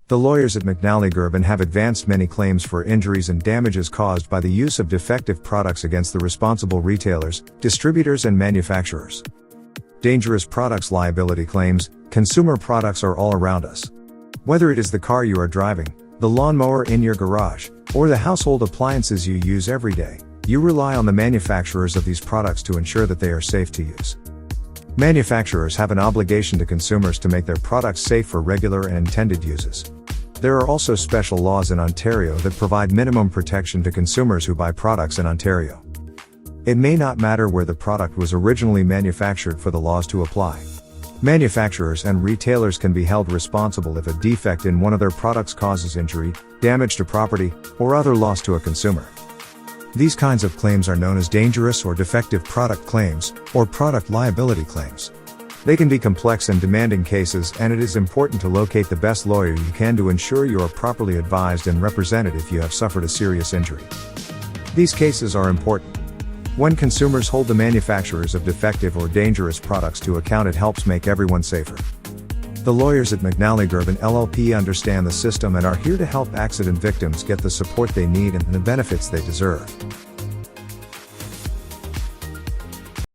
The lawyers at McNally Gervan have advanced many claims for injuries and damages caused by the use of defective products against the responsible retailers, distributors and manufacturers. Dangerous products liability claims. Consumer products are all around us. Whether it is the car you are driving, the lawnmower in your garage, or the household appliances you use every day, you rely on the manufacturers of these products to ensure that they are safe to use. Manufacturers have an obligation to consumers to make their products safe for regular and intended uses. There are also special laws in Ontario that provide minimum protection to consumers who buy products in Ontario. It may not matter where the product was originally manufactured for the laws to apply. Manufacturers and retailers can be held responsible if a defect in one of their products causes injury, damage to property, or other loss to a consumer. These kinds of claims are known as dangerous or defective product claims, or product liability claims. They can be complex and demanding cases, and it is important to locate the best lawyer you can to ensure you are properly advised and represented if you have suffered a serious injury. These cases are important. When consumers hold the manufacturers of defective or dangerous products to account, it helps make everyone safer. The lawyers at McNally Gervan LLP understand the system and are here to help accident victims get the support they need and the benefits they deserve.